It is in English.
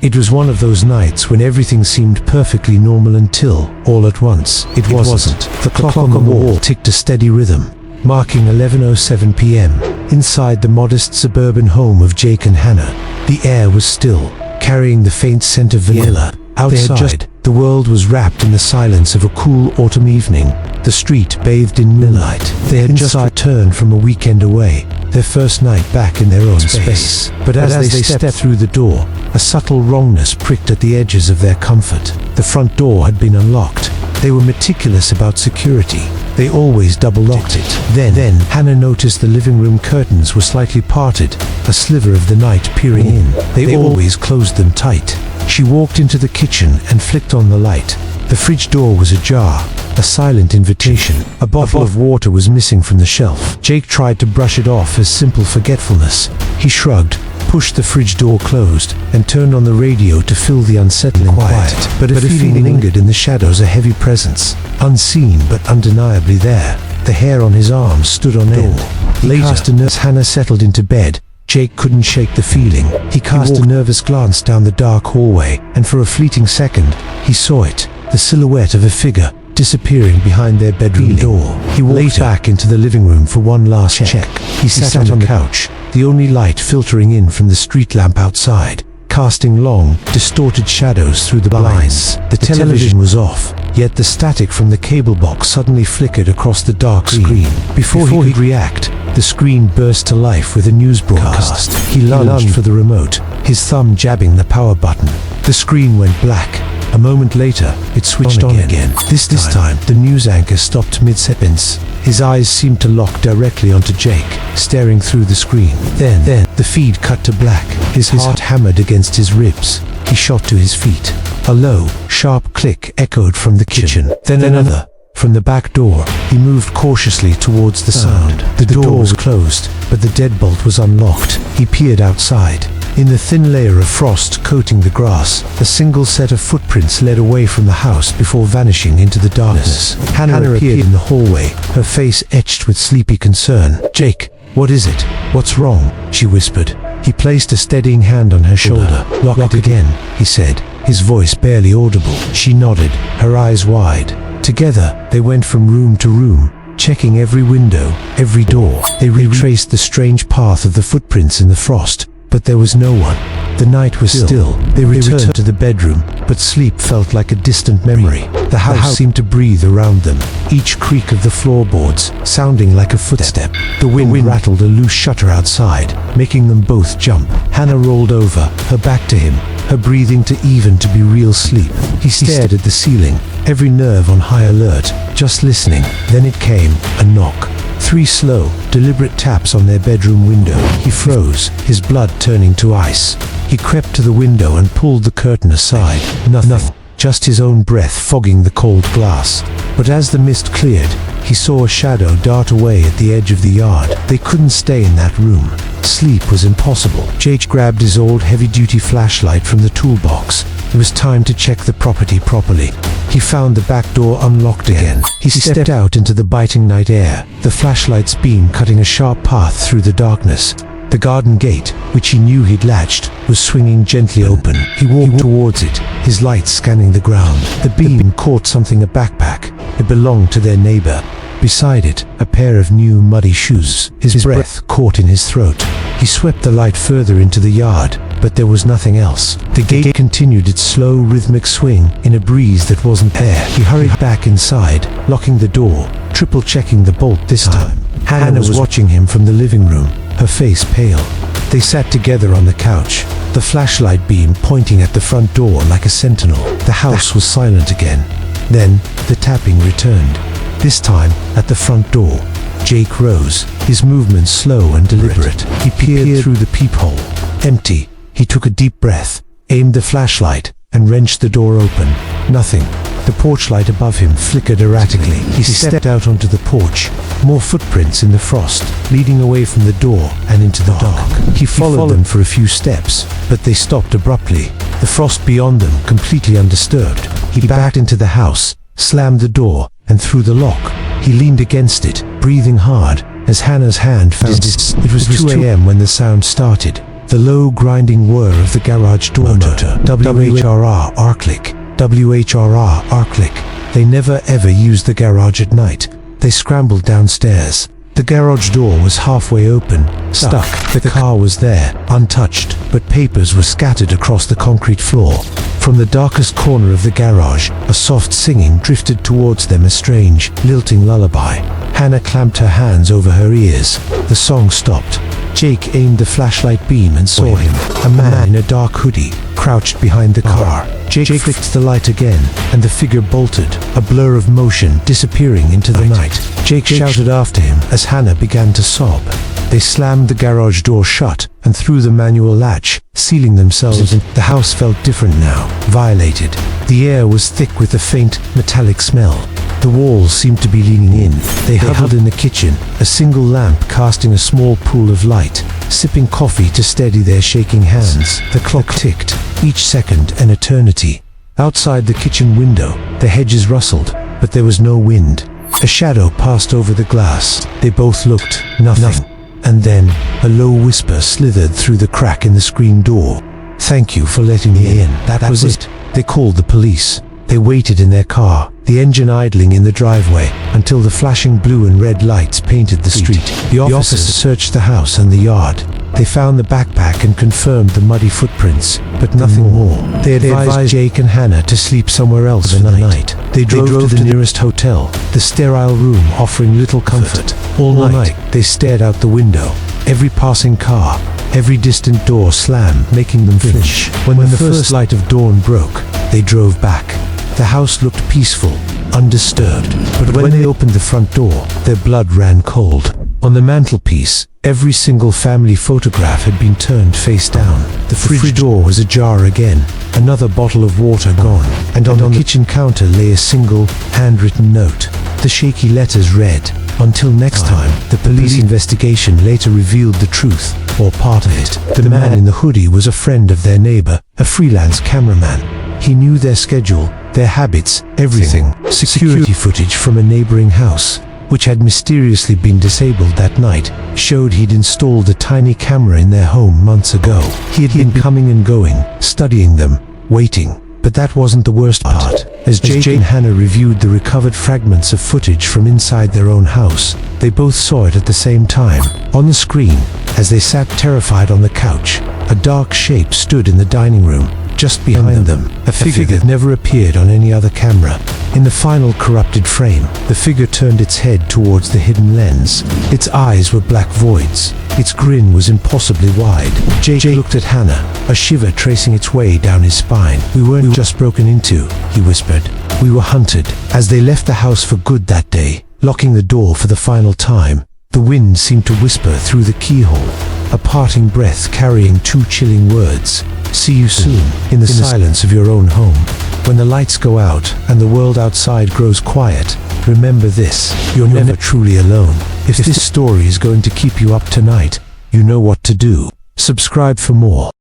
It was one of those nights when everything seemed perfectly normal until, all at once, it wasn't. The clock on the wall ticked a steady rhythm, marking 11:07 p.m. Inside the modest suburban home of Jake and Hannah, the air was still, carrying the faint scent of vanilla. Outside, the world was wrapped in the silence of a cool autumn evening, the street bathed in moonlight. They had just returned from a weekend away, their first night back in their own space. But as they stepped through the door, a subtle wrongness pricked at the edges of their comfort. The front door had been unlocked. They were meticulous about security. They always double-locked it. Then Hannah noticed the living room curtains were slightly parted, a sliver of the night peering in. They always closed them tight. She walked into the kitchen and flicked on the light. The fridge door was ajar, a silent invitation. A bottle of water was missing from the shelf. Jake tried to brush it off as simple forgetfulness. He shrugged, pushed the fridge door closed, and turned on the radio to fill the unsettling quiet. But a feeling lingered in the shadows, a heavy presence, unseen but undeniably there. The hair on his arm stood on end. Later, as Hannah settled into bed, Jake couldn't shake the feeling. He cast a nervous glance down the dark hallway, and for a fleeting second, he saw it, the silhouette of a figure, disappearing behind their bedroom door. He walked back into the living room for one last check. He sat on the couch, the only light filtering in from the street lamp outside, casting long, distorted shadows through the blinds. The television was off, yet the static from the cable box suddenly flickered across the dark screen. Before he could react, the screen burst to life with a news broadcast. He lunged for the remote, his thumb jabbing the power button. The screen went black. A moment later, it switched on again. This time, the news anchor stopped mid-sentence. His eyes seemed to lock directly onto Jake, staring through the screen. Then, the feed cut to black. His heart hammered against his ribs. He shot to his feet. A low, sharp click echoed from the kitchen. Then another. From the back door, he moved cautiously towards the sound. The door was closed, but the deadbolt was unlocked. He peered outside. In the thin layer of frost coating the grass, a single set of footprints led away from the house before vanishing into the darkness. Hannah appeared in the hallway, her face etched with sleepy concern. "Jake, what is it? What's wrong?" she whispered. He placed a steadying hand on her shoulder. "Lock it again," he said, his voice barely audible. She nodded, her eyes wide. Together, they went from room to room, checking every window, every door. They retraced the strange path of the footprints in the frost, but there was no one. The night was still. They returned to the bedroom, but sleep felt like a distant memory. The house seemed to breathe around them, each creak of the floorboards sounding like a footstep. The wind rattled a loose shutter outside, making them both jump. Hannah rolled over, her back to him, her breathing to even to be real sleep. He stared at the ceiling, every nerve on high alert, just listening. Then it came, a knock. 3 slow, deliberate taps on their bedroom window. He froze, his blood turning to ice. He crept to the window and pulled the curtain aside. Nothing, just his own breath fogging the cold glass. But as the mist cleared, he saw a shadow dart away at the edge of the yard. They couldn't stay in that room. Sleep was impossible. Jake grabbed his old heavy-duty flashlight from the toolbox. It was time to check the property properly. He found the back door unlocked again. He stepped out into the biting night air, the flashlight's beam cutting a sharp path through the darkness. The garden gate, which he knew he'd latched, was swinging gently open. He walked towards it, his light scanning the ground. The beam caught something, a backpack. It belonged to their neighbor. Beside it, a pair of new muddy shoes. His breath caught in his throat. He swept the light further into the yard, but there was nothing else. The gate continued its slow, rhythmic swing in a breeze that wasn't there. He hurried back inside, locking the door, triple-checking the bolt this time. Hannah was watching him from the living room, her face pale. They sat together on the couch, the flashlight beam pointing at the front door like a sentinel. The house was silent again. Then, the tapping returned. This time, at the front door. Jake rose, his movements slow and deliberate. He peered through the peephole. Empty. He took a deep breath, aimed the flashlight, and wrenched the door open. Nothing. The porch light above him flickered erratically. He stepped out onto the porch. More footprints in the frost, leading away from the door and into the dark. He followed them for a few steps, but they stopped abruptly, the frost beyond them completely undisturbed. He backed into the house, slammed the door, and threw the lock. He leaned against it, breathing hard, as Hannah's hand found it. It was 2 a.m. when the sound started. the low grinding whir of the garage door motor. WHRR Arclick. WHRR Arclick. They never ever used the garage at night. They scrambled downstairs. The garage door was halfway open, stuck. The car was there, untouched, but papers were scattered across the concrete floor. From the darkest corner of the garage, a soft singing drifted towards them, a strange, lilting lullaby. Hannah clamped her hands over her ears. The song stopped. Jake aimed the flashlight beam and saw him, a man in a dark hoodie, crouched behind the car. Jake flicked the light again, and the figure bolted, a blur of motion disappearing into the night. Jake shouted after him as Hannah began to sob. They slammed the garage door shut and threw the manual latch, sealing themselves in. The house felt different now, violated. The air was thick with a faint, metallic smell. The walls seemed to be leaning in. They huddled in the kitchen, a single lamp casting a small pool of light, sipping coffee to steady their shaking hands. The clock ticked, each second an eternity. Outside the kitchen window, the hedges rustled, but there was no wind. A shadow passed over the glass. They both looked. Nothing. And then, a low whisper slithered through the crack in the screen door. "Thank you for letting me in." That was it. They called the police. They waited in their car, the engine idling in the driveway, until the flashing blue and red lights painted the street. The officers searched the house and the yard. They found the backpack and confirmed the muddy footprints, but nothing more. They advised Jake and Hannah to sleep somewhere else for the night. They drove to the nearest hotel, the sterile room offering little comfort. All night, they stared out the window. Every passing car, every distant door slammed, making them flinch. When the first light of dawn broke, they drove back. The house looked peaceful, undisturbed, but when they opened the front door, their blood ran cold. On the mantelpiece, every single family photograph had been turned face down. The fridge door was ajar again, another bottle of water gone, and on the kitchen counter lay a single, handwritten note. The shaky letters read, "Until next time." The police investigation later revealed the truth, or part of it. The man in the hoodie was a friend of their neighbor, a freelance cameraman. He knew their schedule, their habits, everything. Security footage from a neighboring house, which had mysteriously been disabled that night, showed he'd installed a tiny camera in their home months ago. He had been coming and going, studying them, waiting. But that wasn't the worst part. As Jake and Hannah reviewed the recovered fragments of footage from inside their own house, they both saw it at the same time. On the screen, as they sat terrified on the couch, a dark shape stood in the dining room, just behind them, a figure that never appeared on any other camera. In the final corrupted frame, the figure turned its head towards the hidden lens. Its eyes were black voids. Its grin was impossibly wide. Jake looked at Hannah, a shiver tracing its way down his spine. "We weren't just broken into," he whispered. "We were hunted." As they left the house for good that day, locking the door for the final time, the wind seemed to whisper through the keyhole, a parting breath carrying two chilling words. "See you soon," in the silence of your own home. When the lights go out and the world outside grows quiet, remember this: you're never truly alone. If this story is going to keep you up tonight, you know what to do. Subscribe for more.